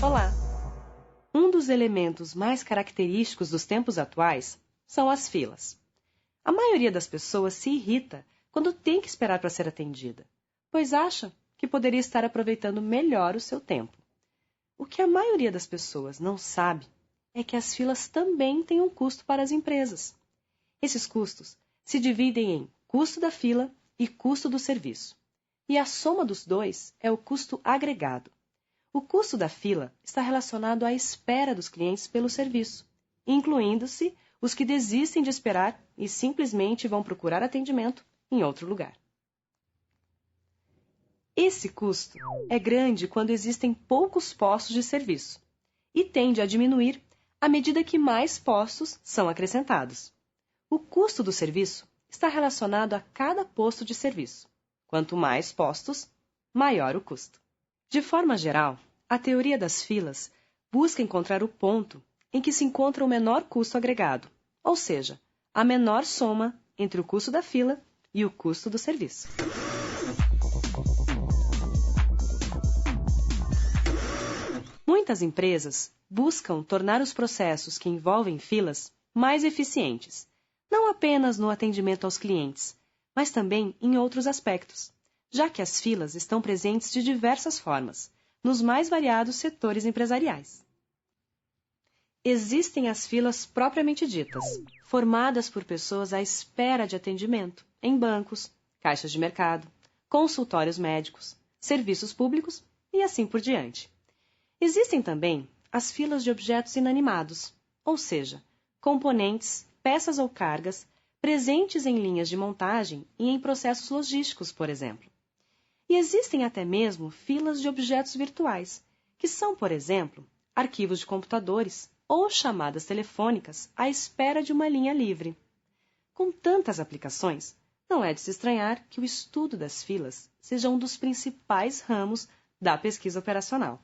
Olá! Um dos elementos mais característicos dos tempos atuais são as filas. A maioria das pessoas se irrita quando tem que esperar para ser atendida, pois acha que poderia estar aproveitando melhor o seu tempo. O que a maioria das pessoas não sabe é que as filas também têm um custo para as empresas. Esses custos se dividem em custo da fila e custo do serviço. E a soma dos dois é o custo agregado. O custo da fila está relacionado à espera dos clientes pelo serviço, incluindo-se os que desistem de esperar e simplesmente vão procurar atendimento em outro lugar. Esse custo é grande quando existem poucos postos de serviço e tende a diminuir à medida que mais postos são acrescentados. O custo do serviço está relacionado a cada posto de serviço. Quanto mais postos, maior o custo. De forma geral, a teoria das filas busca encontrar o ponto em que se encontra o menor custo agregado, ou seja, a menor soma entre o custo da fila e o custo do serviço. Muitas empresas buscam tornar os processos que envolvem filas mais eficientes, não apenas no atendimento aos clientes, mas também em outros aspectos, já que as filas estão presentes de diversas formas, nos mais variados setores empresariais. Existem as filas propriamente ditas, formadas por pessoas à espera de atendimento, em bancos, caixas de mercado, consultórios médicos, serviços públicos e assim por diante. Existem também as filas de objetos inanimados, ou seja, componentes, peças ou cargas presentes em linhas de montagem e em processos logísticos, por exemplo. E existem até mesmo filas de objetos virtuais, que são, por exemplo, arquivos de computadores ou chamadas telefônicas à espera de uma linha livre. Com tantas aplicações, não é de se estranhar que o estudo das filas seja um dos principais ramos da pesquisa operacional.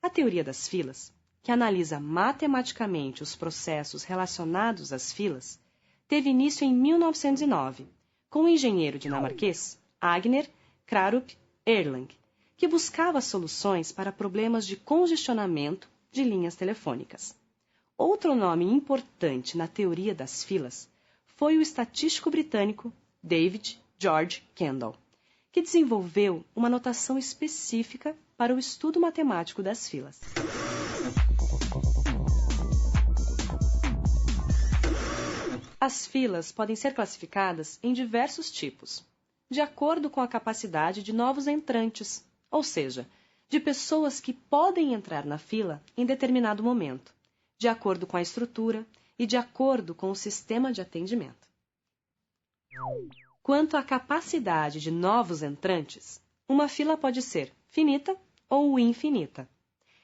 A teoria das filas, que analisa matematicamente os processos relacionados às filas, teve início em 1909, com o engenheiro dinamarquês Agner Krarup Erlang, que buscava soluções para problemas de congestionamento de linhas telefônicas. Outro nome importante na teoria das filas foi o estatístico britânico David George Kendall, que desenvolveu uma notação específica para o estudo matemático das filas. As filas podem ser classificadas em diversos tipos, de acordo com a capacidade de novos entrantes, ou seja, de pessoas que podem entrar na fila em determinado momento, de acordo com a estrutura e de acordo com o sistema de atendimento. Quanto à capacidade de novos entrantes, uma fila pode ser finita ou infinita.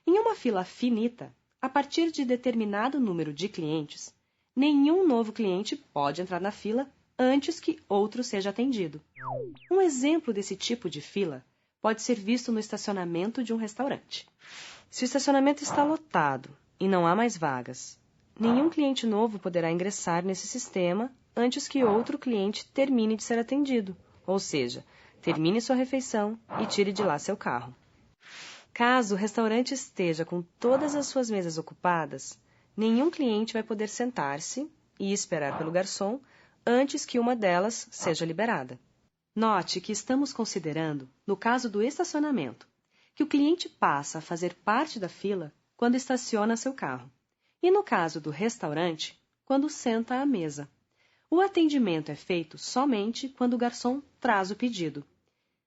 Em uma fila finita, a partir de determinado número de clientes, nenhum novo cliente pode entrar na fila antes que outro seja atendido. Um exemplo desse tipo de fila pode ser visto no estacionamento de um restaurante. Se o estacionamento está lotado e não há mais vagas, nenhum cliente novo poderá ingressar nesse sistema antes que outro cliente termine de ser atendido, ou seja, termine sua refeição e tire de lá seu carro. Caso o restaurante esteja com todas as suas mesas ocupadas, nenhum cliente vai poder sentar-se e esperar pelo garçom antes que uma delas seja liberada. Note que estamos considerando, no caso do estacionamento, que o cliente passa a fazer parte da fila quando estaciona seu carro, e no caso do restaurante, quando senta à mesa. O atendimento é feito somente quando o garçom traz o pedido.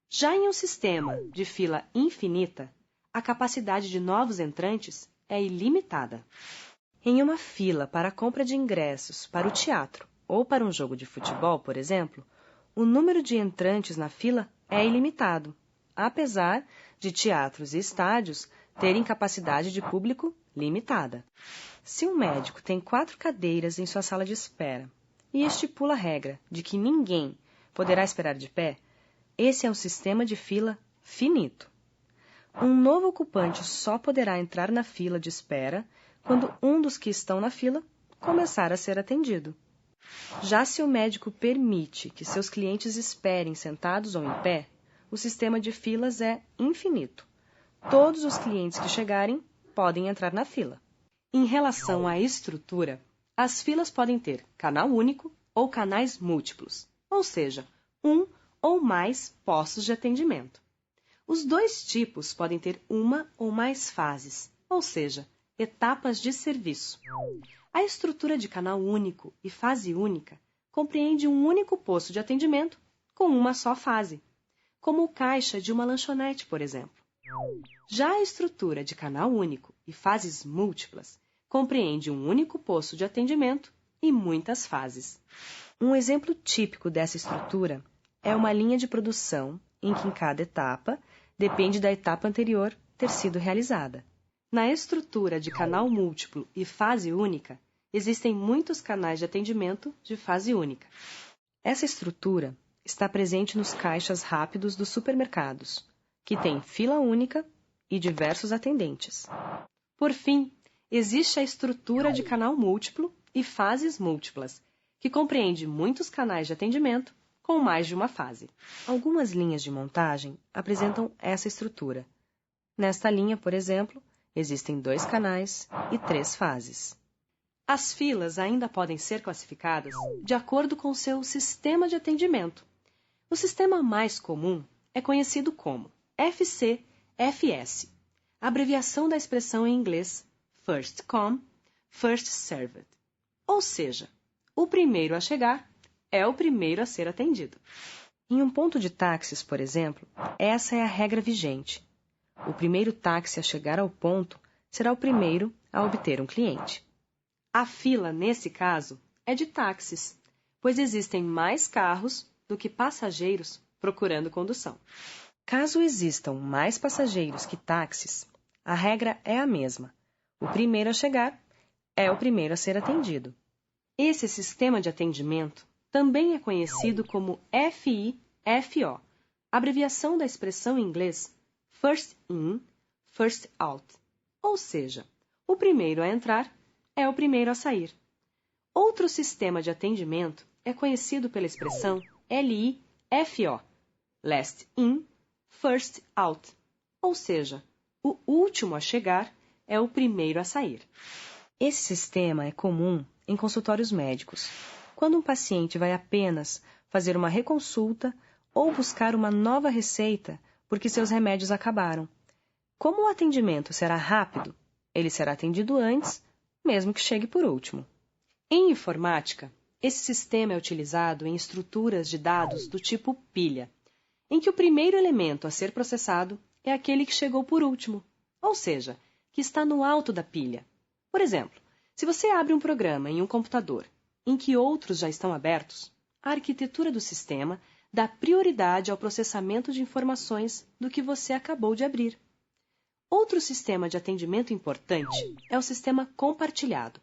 Já em um sistema de fila infinita, a capacidade de novos entrantes é ilimitada. Em uma fila para a compra de ingressos para o teatro ou para um jogo de futebol, por exemplo, o número de entrantes na fila é ilimitado, apesar de teatros e estádios terem capacidade de público limitada. Se um médico tem 4 cadeiras em sua sala de espera e estipula a regra de que ninguém poderá esperar de pé, esse é um sistema de fila finito. Um novo ocupante só poderá entrar na fila de espera quando um dos que estão na fila começar a ser atendido. Já se o médico permite que seus clientes esperem sentados ou em pé, o sistema de filas é infinito. Todos os clientes que chegarem podem entrar na fila. Em relação à estrutura, as filas podem ter canal único ou canais múltiplos, ou seja, um ou mais postos de atendimento. Os dois tipos podem ter uma ou mais fases, ou seja, etapas de serviço. A estrutura de canal único e fase única compreende um único posto de atendimento com uma só fase, como o caixa de uma lanchonete, por exemplo. Já a estrutura de canal único e fases múltiplas compreende um único posto de atendimento e muitas fases. Um exemplo típico dessa estrutura é uma linha de produção em que cada etapa depende da etapa anterior ter sido realizada. Na estrutura de canal múltiplo e fase única, existem muitos canais de atendimento de fase única. Essa estrutura está presente nos caixas rápidos dos supermercados, que têm fila única e diversos atendentes. Por fim, existe a estrutura de canal múltiplo e fases múltiplas, que compreende muitos canais de atendimento com mais de uma fase. Algumas linhas de montagem apresentam essa estrutura. Nesta linha, por exemplo, existem 2 canais e 3 fases. As filas ainda podem ser classificadas de acordo com seu sistema de atendimento. O sistema mais comum é conhecido como FCFS, abreviação da expressão em inglês First Come, First Served. Ou seja, o primeiro a chegar é o primeiro a ser atendido. Em um ponto de táxis, por exemplo, essa é a regra vigente. O primeiro táxi a chegar ao ponto será o primeiro a obter um cliente. A fila, nesse caso, é de táxis, pois existem mais carros do que passageiros procurando condução. Caso existam mais passageiros que táxis, a regra é a mesma. O primeiro a chegar é o primeiro a ser atendido. Esse sistema de atendimento também é conhecido como FIFO, abreviação da expressão em inglês First In, First Out. Ou seja, o primeiro a entrar é o primeiro a sair. Outro sistema de atendimento é conhecido pela expressão LIFO, Last In, First Out. Ou seja, o último a chegar é o primeiro a sair. Esse sistema é comum em consultórios médicos, quando um paciente vai apenas fazer uma reconsulta ou buscar uma nova receita porque seus remédios acabaram. Como o atendimento será rápido, ele será atendido antes, mesmo que chegue por último. Em informática, esse sistema é utilizado em estruturas de dados do tipo pilha, em que o primeiro elemento a ser processado é aquele que chegou por último, ou seja, que está no alto da pilha. Por exemplo, se você abre um programa em um computador em que outros já estão abertos, a arquitetura do sistema dá prioridade ao processamento de informações do que você acabou de abrir. Outro sistema de atendimento importante é o sistema compartilhado.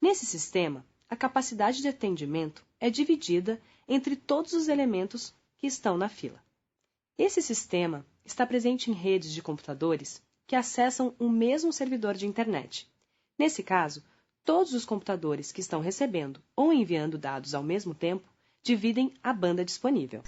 Nesse sistema, a capacidade de atendimento é dividida entre todos os elementos que estão na fila. Esse sistema está presente em redes de computadores que acessam o mesmo servidor de internet. Nesse caso, todos os computadores que estão recebendo ou enviando dados ao mesmo tempo dividem a banda disponível.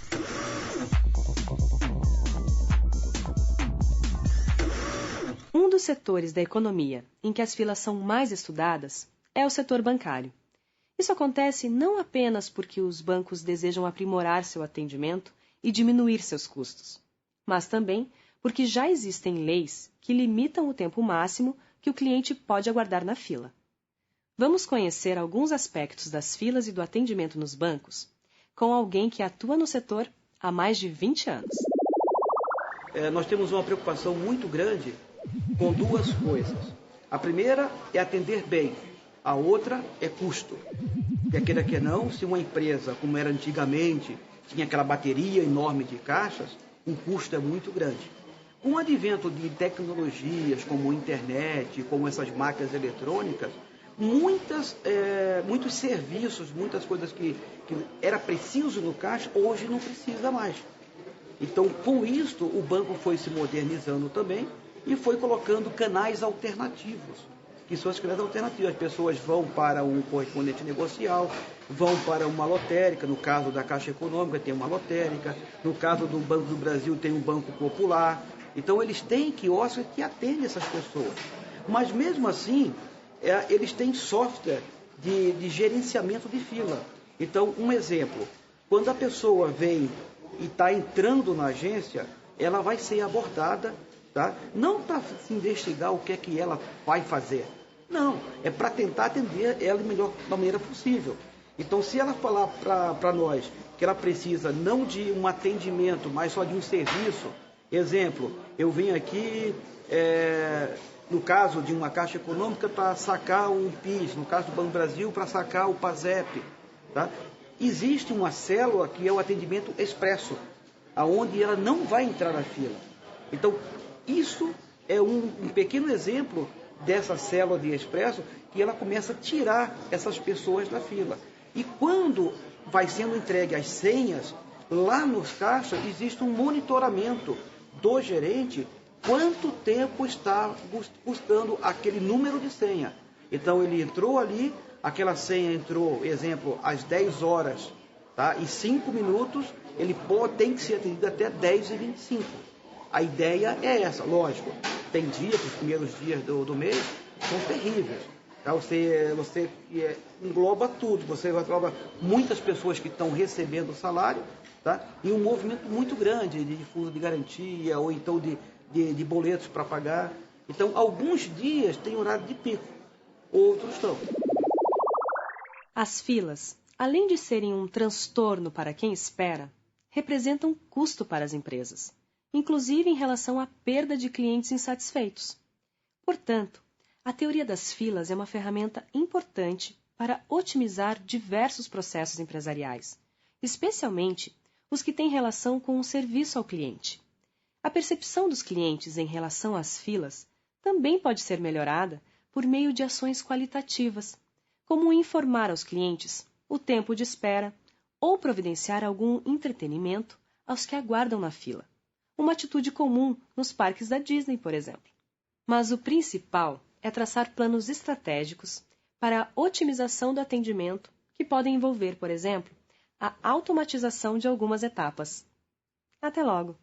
Um dos setores da economia em que as filas são mais estudadas é o setor bancário. Isso acontece não apenas porque os bancos desejam aprimorar seu atendimento e diminuir seus custos, mas também porque já existem leis que limitam o tempo máximo que o cliente pode aguardar na fila. Vamos conhecer alguns aspectos das filas e do atendimento nos bancos com alguém que atua no setor há mais de 20 anos. Nós temos uma preocupação muito grande com 2 coisas. A primeira é atender bem, a outra é custo. Quer queira que não, se uma empresa, como era antigamente, tinha aquela bateria enorme de caixas, o custo é muito grande. Com o advento de tecnologias como a internet, como essas máquinas eletrônicas, muitos serviços, muitas coisas que era preciso no caixa, hoje não precisa mais. Então, com isto, o banco foi se modernizando também e foi colocando canais alternativos, que são as canais alternativas. As pessoas vão para um correspondente negocial, vão para uma lotérica, no caso da Caixa Econômica tem uma lotérica, no caso do Banco do Brasil tem um Banco Popular. Então, eles têm quiosques que atendem essas pessoas. Mas, mesmo assim, eles têm software de gerenciamento de fila. Então, um exemplo, quando a pessoa vem e está entrando na agência, ela vai ser abordada, tá? Não para se investigar o que é que ela vai fazer. Não, é para tentar atender ela da maneira possível. Então, se ela falar para nós que ela precisa não de um atendimento, mas só de um serviço, exemplo, eu vim aqui, no caso de uma Caixa Econômica, para sacar um PIS, no caso do Banco do Brasil, para sacar o PASEP, tá? Existe uma célula que é o atendimento expresso, aonde ela não vai entrar na fila. Então, isso é um pequeno exemplo dessa célula de expresso, que ela começa a tirar essas pessoas da fila. E quando vai sendo entregue as senhas, lá nos caixas existe um monitoramento do gerente, quanto tempo está buscando aquele número de senha. Então, ele entrou ali, aquela senha entrou, exemplo, às 10 horas, tá? E 5 minutos, ele tem que ser atendido até 10h25. A ideia é essa, lógico. Tem dias, os primeiros dias do mês, são terríveis. Tá? Você engloba tudo, você engloba muitas pessoas que estão recebendo o salário, tá? E um movimento muito grande de fundo de garantia, ou então de boletos para pagar. Então, alguns dias tem horário de pico, outros não. As filas, além de serem um transtorno para quem espera, representam custo para as empresas, inclusive em relação à perda de clientes insatisfeitos. Portanto, a teoria das filas é uma ferramenta importante para otimizar diversos processos empresariais, especialmente os que têm relação com o serviço ao cliente. A percepção dos clientes em relação às filas também pode ser melhorada por meio de ações qualitativas, como informar aos clientes o tempo de espera ou providenciar algum entretenimento aos que aguardam na fila. Uma atitude comum nos parques da Disney, por exemplo. Mas o principal é traçar planos estratégicos para a otimização do atendimento que podem envolver, por exemplo, a automatização de algumas etapas. Até logo!